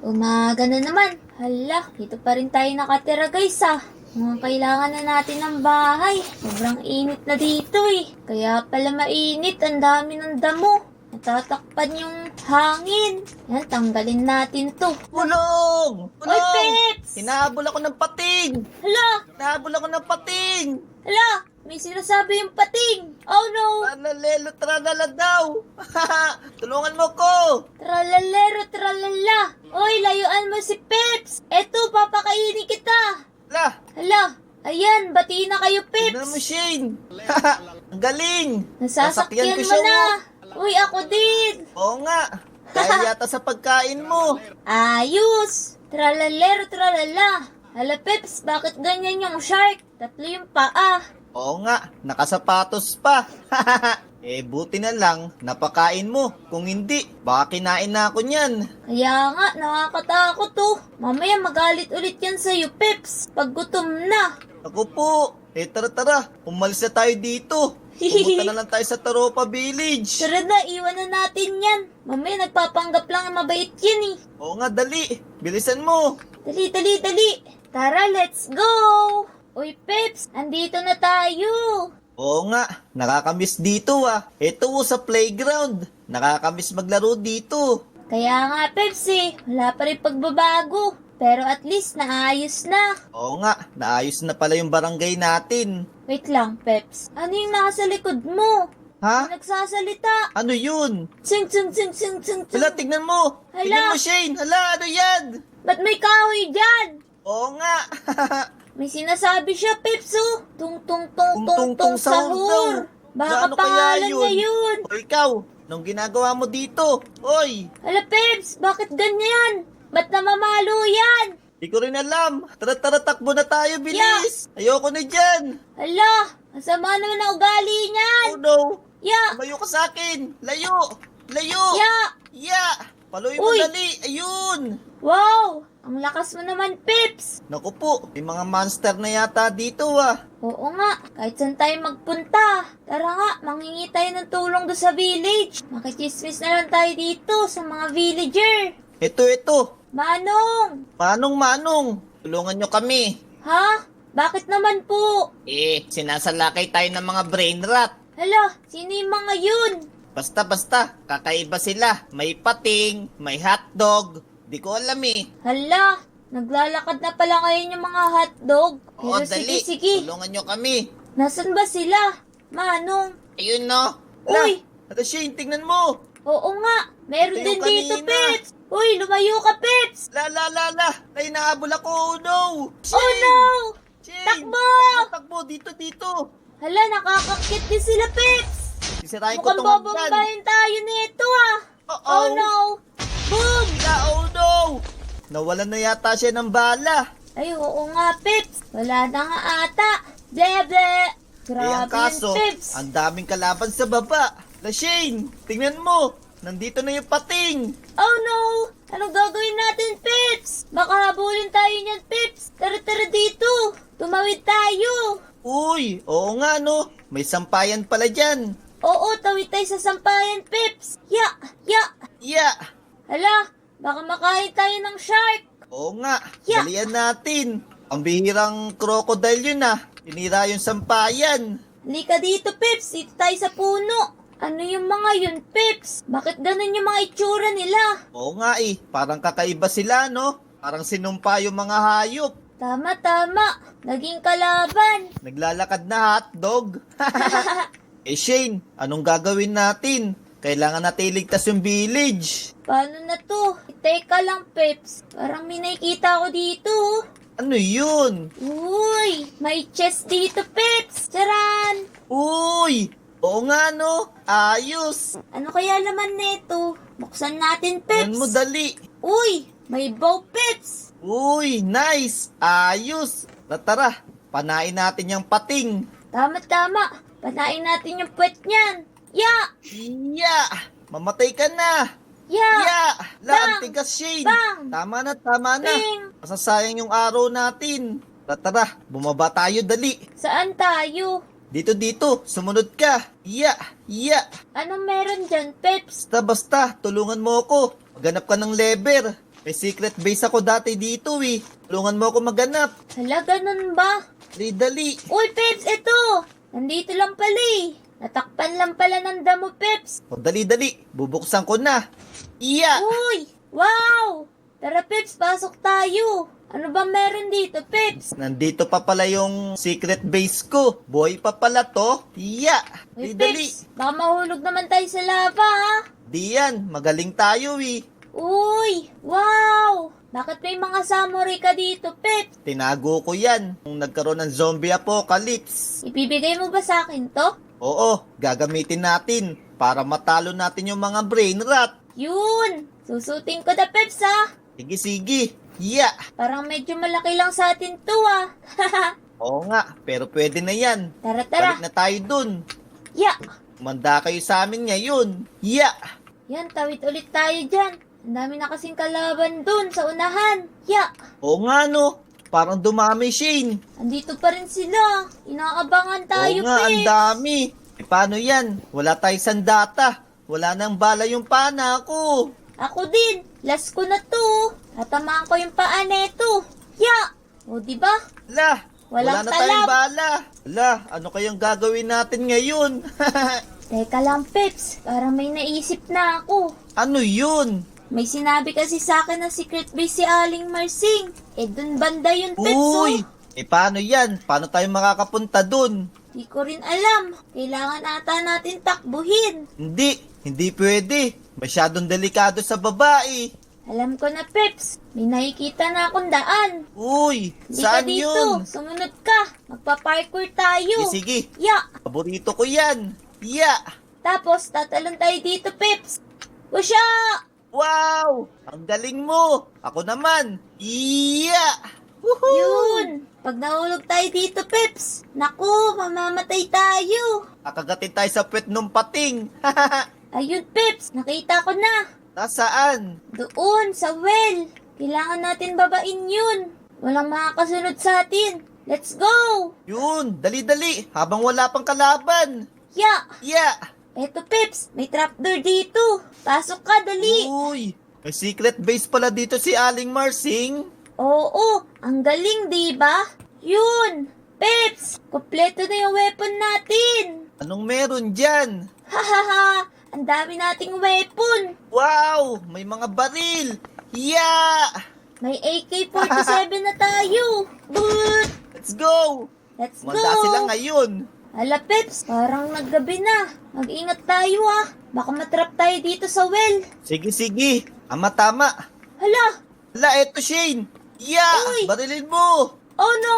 Umaga na naman. Hala, dito pa rin tayo nakatira guys Mukhang kailangan na natin ng bahay. Sobrang init na dito Kaya pala mainit, ang dami ng damo. Natatakpan yung hangin. Yan, tanggalin natin to. Bulong! Oy, Peps! Hinahabol ako ng pating! Hala! Hinahabol ako ng pating! Hala! May sinasabi yung pating! Oh no! Tralalelo, tralala daw! Tulungan mo ko! Tralalero, tralala! Oy, layuan mo si Peps! Eto, papakainin kita! La! Hala! Ayan, batiin na kayo, Tignan mo, Peps! Shane! Ang galing! Nasasakyan ko mo siya, na! oh. Uy, ako din! Oo nga! Dahil yata sa pagkain mo! Ayos! Tralalero, tralala! Hala, Peps, bakit ganyan yung shark? Tatlo yung paa. Oo nga, nakasapatos pa! Buti na lang, napakain mo. Kung hindi, baka kinain na ako niyan. Kaya nga, nakakatakot Mamaya magalit ulit yan sa'yo, Peps, pag gutom na. Ako po! Tara, umalis na tayo dito. Pumunta na lang tayo sa Taropa Village. Tara na, iwan na natin yan. Mamaya nagpapanggap lang na mabait yan Oo nga, dali. Bilisan mo. Dali, dali, dali. Tara, let's go! Uy, Peps, andito na tayo. Oo nga, nakakamiss dito Ito sa playground. Nakakamiss maglaro dito. Kaya nga, Peps wala pa rin pagbabago. Pero at least naayos na. Oo nga, naayos na pala yung barangay natin. Wait lang, Peps. Ano yung nasa likod mo? Ha? Nagsasalita. Ano yun? Sing, sing, sing, sing, sing, sing. Hala, tignan mo. Hala. Tignan mo, Shane. Hala, ano yan? Ba't may kahoy dyan? Oo nga. May sinasabi siya, Peps Tung, tung, tung, tung, Tung, tung, tung, sahur sahur. daw. Baka Gaano kaya pangalan yun? niya yun. O ikaw, nung ginagawa mo dito? Oy, Hala, Peps, bakit ganyan? Ba't namamalo yan? di ko rin alam. Tara, takbo na tayo, bilis. Ayoko na dyan. Hala, masama naman ang ugali niyan. Oh no. Ya, Tumayo ka sa akin. Layo. Layo. ya. Ya. Paluin mo Uy. dali. Ayun. Wow, ang lakas mo naman, Peps. Naku po, may mga monster na yata dito Oo nga, kahit saan tayo magpunta. Tara nga, mangingi tayo ng tulong doon sa village. Makichismis na lang tayo dito sa mga villager. Ito. Manong! Manong. Tulungan nyo kami. Ha? Bakit naman po? Sinasalakay tayo ng mga brain rot. Hala, sino yung mga yun? Basta, kakaiba sila. May pating, may hotdog. Di ko alam Hala, naglalakad na pala ngayon yung mga hotdog. Oo, Pero dali. sige. Tulungan nyo kami. Nasaan ba sila? Manong? Ayun no. Uy! Ate Shane, tingnan mo. Oo nga, meron Ito din yung dito, kanina. Peps. Uy, lumayo ka, Peps. La. Ay, nahabol ako. Oh no. Oh no! Shane. Takbo! Takbo. Dito. Hala, nakakakit din sila, Peps. Sisirain ko Mukhang tong hagdan. babambahin tayo nito Uh-oh. Oh no! Boom! Oh no. Nawalan na yata siya ng bala. Ay, oo nga, Peps. Wala na nga ata. Blebe! Ang Grabe kaso, yan, Peps. ang daming kalaban sa baba. La Shane, tingnan mo. Nandito na yung pating. Oh no! Anong gagawin natin, Peps? Baka habulin tayo niyan, Peps. Tara dito. Tumawid tayo. Uy, oo nga no. May sampayan pala dyan. Oo, tawid tayo sa sampayan, Peps. Ya! Yeah. Hala, baka makain tayo ng shark. Oo nga, Yeah. dalian natin. Ang bihirang crocodile yun Tinira yung sampayan. Halika dito, Peps. Dito tayo sa puno. Ano yung mga yun, Peps? Bakit ganun yung mga itsura nila? Oo nga parang kakaiba sila no. Parang sinumpa yung mga hayop. Tama. Naging kalaban. Naglalakad na hotdog. Shane, anong gagawin natin? Kailangan natin iligtas yung village. Paano na to? Teka lang, Peps. Parang may nakikita ako dito. Ano yun? Uy, may chest dito, Peps. Charan! Uy! Oo nga no, ayos. Ano kaya laman neto? Buksan natin, Yan Peps. mo dali. Uy, may bow, Peps. Uy, nice. Ayos. Tara, panain natin yung pating. Tama. Panain natin yung puwet niyan. Ya! Yeah! Mamatay ka na! Ya! Yeah! Bang! Antigas, Shane! Bang! Tama na! Ping! Masasayang yung araw natin. Tara, bumaba tayo, dali. Saan tayo? Dito, sumunod ka. Yeah! Anong meron dyan, Peps? Basta, tulungan mo ako. Maghanap ka ng lever. May secret base ako dati dito eh. Tulungan mo ako maghanap. Hala, ganun ba? Dali. Uy, Peps, eto! Nandito lang pala eh. Natakpan lang pala ng damo, Peps. O dali. Bubuksan ko na. Iya! Uy! Wow! Tara, Peps, pasok tayo. Ano ba meron dito, Peps? Nandito pa pala yung secret base ko. Boy pa pala to. Iya! Uy, Dali. Peps, baka mahulog naman tayo sa lava, ha? Di yan. Magaling tayo eh. Uy! Wow! Bakit may mga samurai ka dito, Peps? Tinago ko yan nung nagkaroon ng zombie apocalypse. Ibibigay mo ba sa akin to? Oo, gagamitin natin para matalo natin yung mga brain rot. Yun! Susutin ko na, Peps, ha? Sige. Yeah. Parang medyo malaki lang sa atin to, ah. Oo nga, pero pwede na yan. Tara. Balik na tayo dun. Ya! Umanda kayo sa amin ngayon. Yeah. Yan, tawid ulit tayo dyan. Ang dami na kasing kalaban dun sa unahan. Ya! Oo nga no, parang dumami Shane. Andito pa rin sila. Inaabangan tayo, Oo nga, ang Peps. dami. Paano yan? Wala tayo sandata. Wala nang bala yung pana ko. Ako din. Last ko na to. Tatamaan ko yung paa neto. Ya! O, diba? Wala Walang na tayong talab. bala. Wala, ano kayang gagawin natin ngayon? Teka lang, Peps. Parang may naisip na ako. Ano yun? May sinabi kasi sa akin na secret base si Aling Marsing. Dun banda yun, Peps, Uy, oh. paano yan? Paano tayo makakapunta dun? Di ko rin alam. Kailangan ata natin takbuhin. Hindi pwede. Masyadong delikado sa babae. Alam ko na, Peps. May nakikita na akong daan. Uy, Di ka saan dito. yun? Sumunod ka. Magpa-parkour tayo. Sige, Ya! paborito ko yan. Yeah. Tapos, tatalon tayo dito, Peps. Wusya! Wow! Ang galing mo! Ako naman! Yeah! Woohoo! Yun! Pag nahulog tayo dito, Peps. Naku, mamamatay tayo. Kakagatin tayo sa puwet ng pating. Ayun, Peps. Nakita ko na. Nasaan? Doon, sa well. Kailangan natin babain yun. Walang makakasunod sa atin. Let's go! Yun, dali-dali, habang wala pang kalaban. Ya! Yeah! Eto, Peps. May trapdoor dito. Pasok ka, dali. Uy, may secret base pala dito si Aling Marsing. Oo, ang galing, di ba? Yun! Peps, kompleto na yung weapon natin. Anong meron dyan? Hahaha, ang dami nating weapon. Wow, may mga baril. Yeah! May AK-47 na tayo. But, Let's go! let's go. Manda sila ngayon. Hala, Peps, parang naggabi na. Mag-ingat tayo, ah. Baka matrap tayo dito sa well. Sige. Tama. Hala, Eto Shane. Yeah! Uy! Barilin mo! oh no!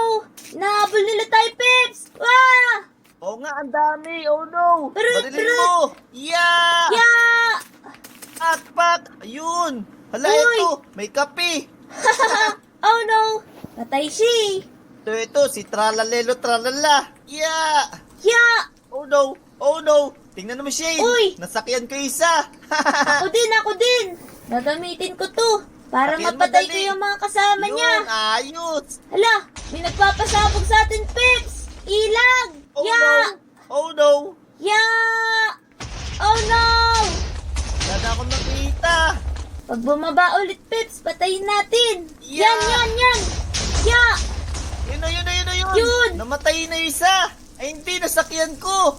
Nahabol nila tayo, Peps. Wah! Oo nga, ang dami. Oh no! Brut, Barilin brut. mo! Yeah! Ya! Pak! Ayun! Hala, Uy! ito! May kape! Oh no! Patay siya. Ito, si Tralalelo Tralala! Yeah! Ya! Oh no! Tingnan mo, Shane! Uy! Nasakyan ko isa! Ako din. Gagamitin ko to. Para Sakyan mo, mapatay dali. ko yung mga kasama niya. Yun, ayos! Hala, may nagpapasabog sa atin, Peps. Ilag! Oh Ya! no! Oh no! Ya! Oh no! Wala na akong nakita! Pag bumaba ulit, Peps, patayin natin. Ya! Yan. Ya! Yun na! Yun! Namatay na yung isa! Ay hindi, nasakyan ko!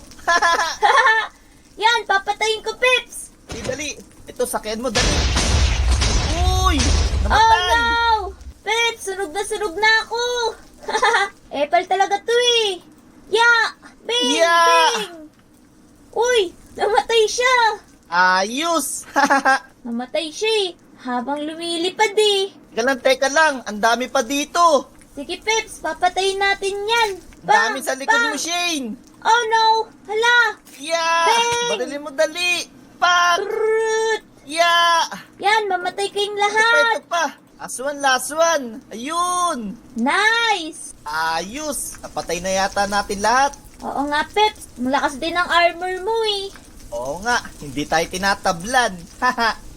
Yan, papatayin ko, Peps. Dali! Ito, sakyan mo, dali! Uy! Oh Namatay! no! Peps, sunog na ako. Epal talaga to eh. Ya! Bing! Ya! Bing! Uy, namatay siya. Ayos! Namatay siya eh. Habang lumilipad eh. Teka lang, ang dami pa dito! Sige, Peps, papatayin natin yan. Ang dami sa likod mo, Shane! Oh no! Hala! Yeah! Bang! Barilin mo dali! Pak! Brrrt! Yeah! Yan, mamatay kayong Ito lahat. pa! Last one! Ayun! Nice! Ayos! Napatay na yata natin lahat. Oo nga, Peps. Malakas din ang armor mo eh. Oo nga, hindi tayo tinatablan.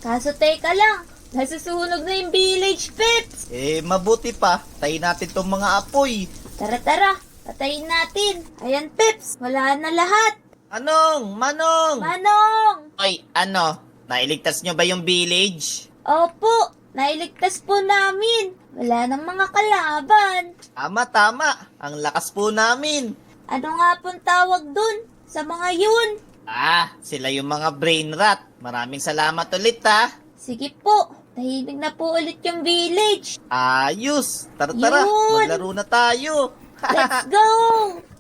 Kaso teka lang, nasusunog na yung village, Peps. Mabuti pa. Tayo natin tong mga apoy. Tara, patayin natin. Ayan, Peps, wala na lahat. Manong! Manong! Oy, ano? Nailigtas nyo ba yung village? Opo, Nailigtas po namin. Wala nang mga kalaban. Tama. Ang lakas po namin. Ano nga pong tawag dun sa mga yun? Sila yung mga brain rat. Maraming salamat ulit ha. Sige po, tahimik na po ulit yung village. Ayos. Tara, Yun. maglaro na tayo. Let's go!